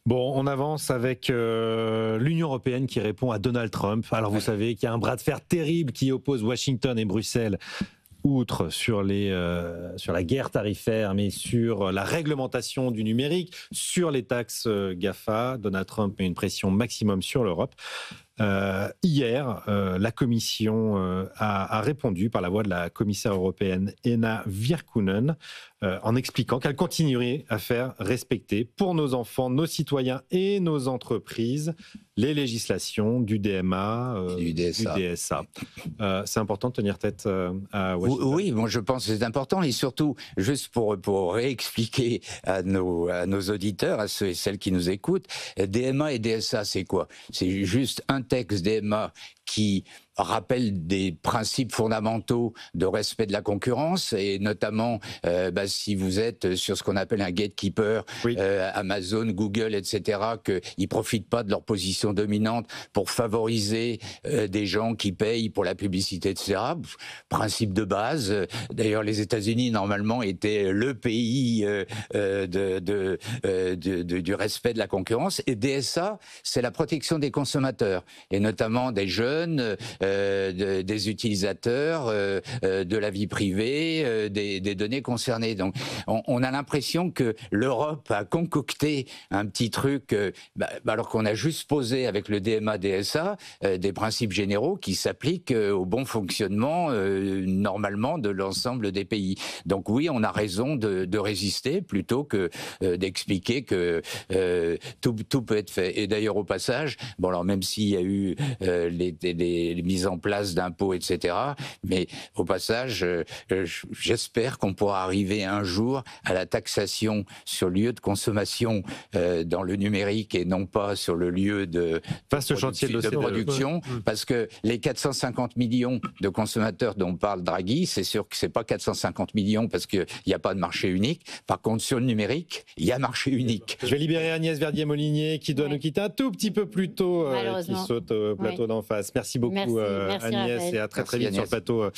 Bon, on avance avec l'Union européenne qui répond à Donald Trump. Alors vous savez qu'il y a un bras de fer terrible qui oppose Washington et Bruxelles, outre sur la guerre tarifaire, mais sur la réglementation du numérique, sur les taxes GAFA. Donald Trump met une pression maximum sur l'Europe. Hier, la Commission a répondu par la voix de la commissaire européenne Henna Virkkunen en expliquant qu'elle continuerait à faire respecter pour nos enfants, nos citoyens et nos entreprises les législations du DMA, du DSA. C'est important de tenir tête à Washington. Oui, bon, je pense que c'est important et surtout, juste pour réexpliquer à nos auditeurs, à ceux et celles qui nous écoutent, DMA et DSA, c'est quoi ? C'est juste un texte DMA qui rappelle des principes fondamentaux de respect de la concurrence et notamment si vous êtes sur ce qu'on appelle un gatekeeper, Amazon, Google, etc., qu'ils profitent pas de leur position dominante pour favoriser des gens qui payent pour la publicité, etc. Principe de base. D'ailleurs, les États-Unis normalement étaient le pays du respect de la concurrence. Et DSA, c'est la protection des consommateurs et notamment des jeunes. Des utilisateurs, de la vie privée, des données concernées. Donc, on a l'impression que l'Europe a concocté un petit truc, alors qu'on a juste posé avec le DMA-DSA des principes généraux qui s'appliquent au bon fonctionnement normalement de l'ensemble des pays. Donc oui, on a raison de résister plutôt que d'expliquer que tout peut être fait. Et d'ailleurs, au passage, bon alors même s'il y a eu les mises en place d'impôts, etc. Mais au passage, j'espère qu'on pourra arriver un jour à la taxation sur le lieu de consommation dans le numérique et non pas sur le lieu de production, parce que les 450 millions de consommateurs dont parle Draghi, c'est sûr que c'est pas 450 millions parce qu'il n'y a pas de marché unique. Par contre, sur le numérique, il y a marché unique. Je vais libérer Agnès Verdier-Molinier qui doit nous quitter un tout petit peu plus tôt, qui saute au plateau d'en face. Merci beaucoup merci Agnès, Raphaël. Et à très vite sur le plateau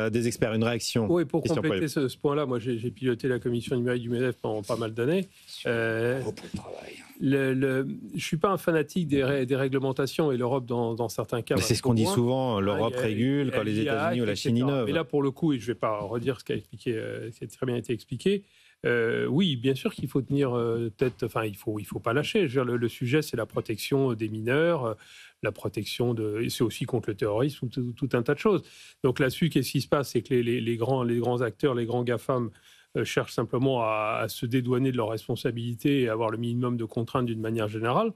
des experts. Une réaction. Oui, pour compléter ce point-là, moi j'ai piloté la commission numérique du MEDEF pendant pas mal d'années. Bravo pour le travail. Je ne suis pas un fanatique des réglementations et l'Europe dans certains cas. Mais c'est ce qu'on dit souvent, l'Europe régule quand les États-Unis ou la Chine innovent. Mais là, pour le coup, et je ne vais pas redire ce qui a très bien été expliqué, oui, bien sûr qu'il faut tenir tête, enfin il faut pas lâcher. Je veux dire, le sujet, c'est la protection des mineurs, la protection et c'est aussi contre le terrorisme, tout un tas de choses. Donc là-dessus, qu'est-ce qui se passe ? C'est que les grands acteurs, les grands GAFAM cherchent simplement à se dédouaner de leurs responsabilités et avoir le minimum de contraintes d'une manière générale,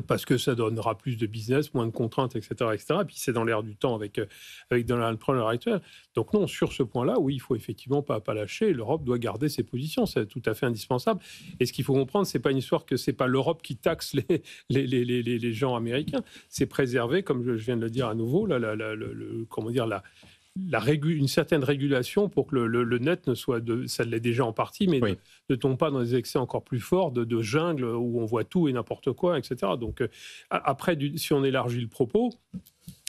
parce que ça donnera plus de business, moins de contraintes, etc. etc. Et puis c'est dans l'air du temps avec Donald Trump à l'heure actuelle. Donc non, sur ce point-là, oui, il faut effectivement pas lâcher. L'Europe doit garder ses positions, c'est tout à fait indispensable. Et ce qu'il faut comprendre, c'est pas une histoire que c'est pas l'Europe qui taxe les gens américains. C'est préserver, comme je viens de le dire à nouveau, une certaine régulation pour que le net ne soit ça l'est déjà en partie, mais ne tombe pas dans des excès encore plus forts de jungle où on voit tout et n'importe quoi, etc. Donc après, si on élargit le propos,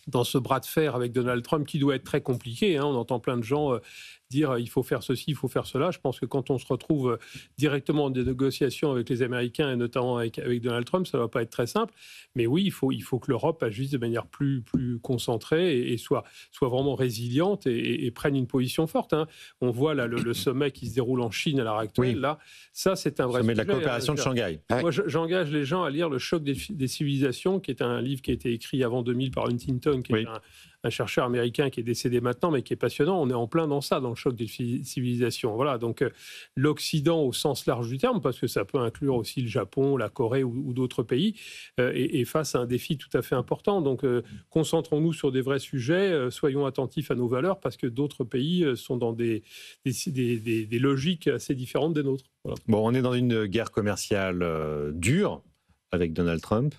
dans ce bras de fer avec Donald Trump qui doit être très compliqué, on entend plein de gens dire il faut faire ceci, il faut faire cela. Je pense que quand on se retrouve directement en des négociations avec les Américains et notamment avec Donald Trump, ça ne va pas être très simple. Mais oui, il faut que l'Europe agisse de manière plus concentrée et soit vraiment résiliente et prenne une position forte. On voit là le sommet qui se déroule en Chine à l'heure actuelle. Oui. Là, ça c'est un vrai sommet de la coopération de Shanghai. Moi, j'engage les gens à lire Le choc des civilisations, qui est un livre qui a été écrit avant 2000 par Huntington, qui est un chercheur américain qui est décédé maintenant, mais qui est passionnant. On est en plein dans ça, dans le choc des civilisations. Voilà, donc l'Occident au sens large du terme, parce que ça peut inclure aussi le Japon, la Corée ou d'autres pays, est face à un défi tout à fait important. Donc concentrons-nous sur des vrais sujets, soyons attentifs à nos valeurs, parce que d'autres pays sont dans des logiques assez différentes des nôtres. Voilà. Bon, on est dans une guerre commerciale dure avec Donald Trump,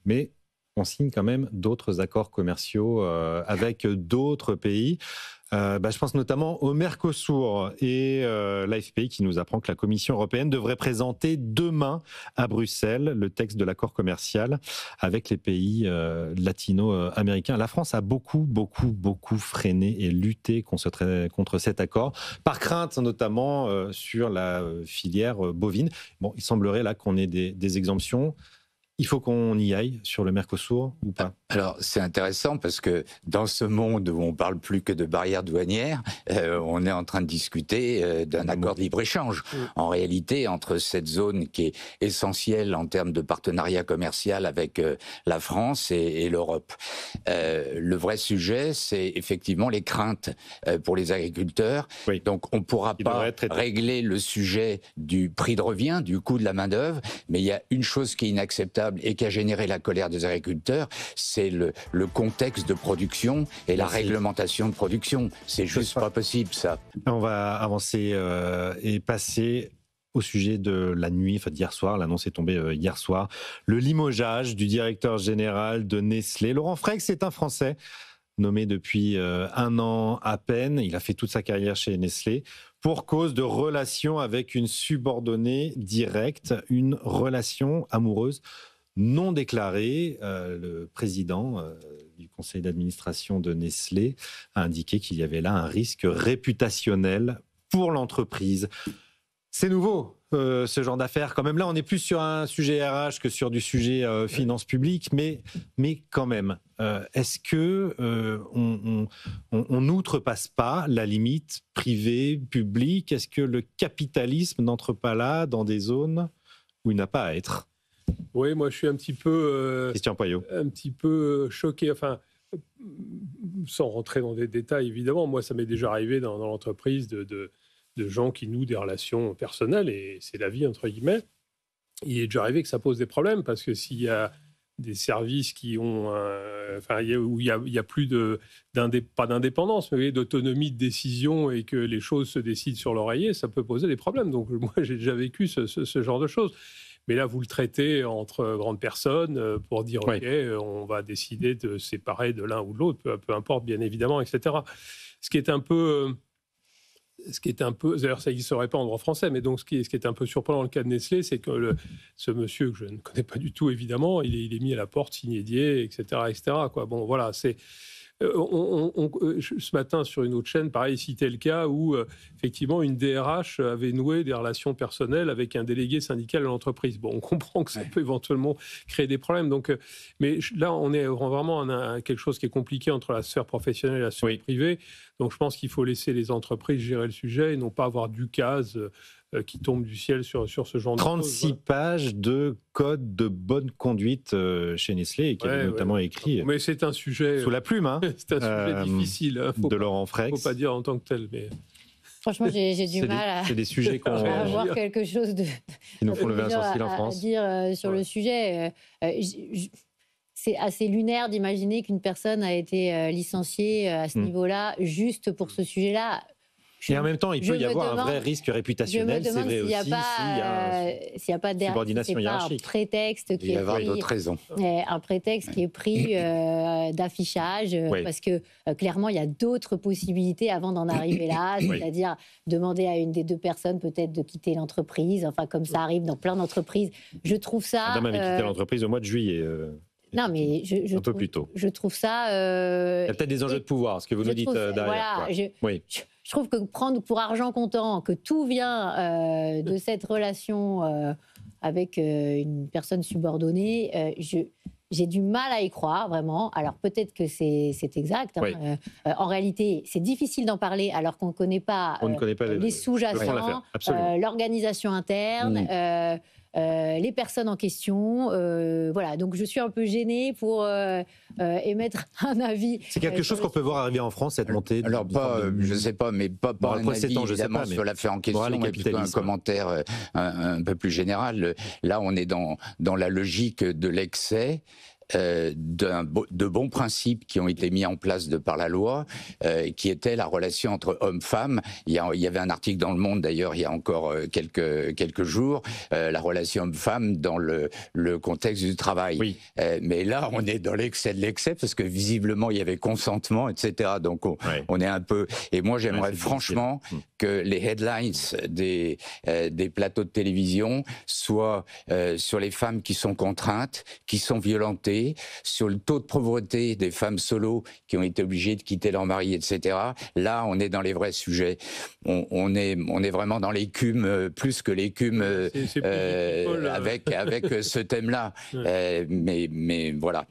mais on signe quand même d'autres accords commerciaux avec d'autres pays. Je pense notamment au Mercosur et l'AFP qui nous apprend que la Commission européenne devrait présenter demain à Bruxelles le texte de l'accord commercial avec les pays latino-américains. La France a beaucoup freiné et lutté contre cet accord, par crainte notamment sur la filière bovine. Bon, il semblerait là qu'on ait des exemptions. Il faut qu'on y aille sur le Mercosur ou pas? Alors, c'est intéressant parce que dans ce monde où on ne parle plus que de barrières douanières, on est en train de discuter d'un accord de libre-échange. En réalité, entre cette zone qui est essentielle en termes de partenariat commercial avec la France et l'Europe. Le vrai sujet, c'est effectivement les craintes pour les agriculteurs. Oui. Donc, on ne pourra pas régler le sujet du prix de revient, du coût de la main-d'œuvre, mais il y a une chose qui est inacceptable et qui a généré la colère des agriculteurs, c'est le contexte de production et la réglementation de production. C'est juste pas possible, ça. On va avancer et passer au sujet de la nuit, d'hier soir. L'annonce est tombée hier soir. Le limogeage du directeur général de Nestlé. Laurent Frex est un Français nommé depuis 1 an à peine. Il a fait toute sa carrière chez Nestlé pour cause de relation avec une subordonnée directe, une relation amoureuse non déclarée. Le président du conseil d'administration de Nestlé a indiqué qu'il y avait là un risque réputationnel pour l'entreprise. C'est nouveau, ce genre d'affaires. Quand même, là, on est plus sur un sujet RH que sur du sujet finances publiques, mais quand même, est-ce que on n'outrepasse pas la limite privée-publique? Est-ce que le capitalisme n'entre pas là dans des zones où il n'a pas à être? Oui, moi je suis un petit peu, Christian Poyot. Un petit peu choqué, enfin, sans rentrer dans des détails évidemment, moi ça m'est déjà arrivé dans l'entreprise de gens qui nouent des relations personnelles, et c'est la vie entre guillemets. Il est déjà arrivé que ça pose des problèmes, parce que s'il y a des services qui ont, où il y a plus pas d'indépendance, mais d'autonomie de décision, et que les choses se décident sur l'oreiller, ça peut poser des problèmes. Donc moi j'ai déjà vécu ce genre de choses. Mais là, vous le traitez entre grandes personnes pour dire oui. OK, on va décider de séparer de l'un ou de l'autre, peu importe, bien évidemment, etc. Ce qui est un peu, d'ailleurs, ça n'existerait pas en droit français, mais donc ce qui est un peu surprenant dans le cas de Nestlé, c'est que ce monsieur que je ne connais pas du tout, évidemment, il est mis à la porte, signé die, etc., etc. Quoi. Bon, voilà, c'est. Ce matin, sur une autre chaîne, pareil, citait le cas où, effectivement, une DRH avait noué des relations personnelles avec un délégué syndical de l'entreprise. Bon, on comprend que ça peut éventuellement créer des problèmes. Donc, mais là, on est vraiment à quelque chose qui est compliqué entre la sphère professionnelle et la sphère privée. Donc, je pense qu'il faut laisser les entreprises gérer le sujet et non pas avoir d'ukase qui tombe du ciel sur ce genre de choses. 36 pages de code de bonne conduite chez Nestlé, et qui avait notamment écrit mais c'est un sujet sous la plume c'est un sujet difficile de Laurent Frex. Il ne faut pas dire en tant que tel. Mais... Franchement, j'ai du mal c'est des sujets à avoir quelque chose qui nous font lever un sourcil en France. À dire sur le sujet. C'est assez lunaire d'imaginer qu'une personne a été licenciée à ce niveau-là juste pour ce sujet-là. Et en même temps, il peut y avoir un vrai risque réputationnel, c'est vrai aussi, s'il y a pas subordination hiérarchique. Un prétexte qui il y avoir d'autres raisons. Un prétexte qui est pris d'affichage, parce que clairement, il y a d'autres possibilités avant d'en arriver là, c'est-à-dire demander à une des deux personnes peut-être de quitter l'entreprise, enfin comme ça arrive dans plein d'entreprises. Je trouve ça... Madame avait quitté l'entreprise au mois de juillet. Non, mais un peu plus tôt. Je trouve ça... il y a peut-être des enjeux de pouvoir, ce que vous nous dites derrière. Voilà, je trouve que prendre pour argent comptant que tout vient de cette relation avec une personne subordonnée, j'ai du mal à y croire, vraiment. Alors peut-être que c'est exact. En réalité, c'est difficile d'en parler alors qu'on ne connaît pas les sous-jacents, l'organisation interne, les personnes en question. Voilà, donc je suis un peu gênée pour émettre un avis. C'est quelque chose qu'on peut voir arriver en France, cette montée. Alors je ne sais pas, mais pas un avis évidemment sur l'affaire en question, mais plutôt un commentaire un peu plus général. Là, on est dans la logique de l'excès. de bons principes qui ont été mis en place par la loi, qui était la relation entre hommes-femmes. Il y avait un article dans Le Monde, d'ailleurs, il y a encore quelques jours, la relation homme-femme dans le contexte du travail. Oui. Mais là, on est dans l'excès de l'excès, parce que visiblement, il y avait consentement, etc. Donc, on est un peu... Et moi, j'aimerais franchement que les headlines des plateaux de télévision soient sur les femmes qui sont contraintes, qui sont violentées, sur le taux de pauvreté des femmes solo qui ont été obligées de quitter leur mari, etc. Là, on est dans les vrais sujets. On est vraiment dans l'écume, plus que l'écume, avec ce thème-là. Mais voilà.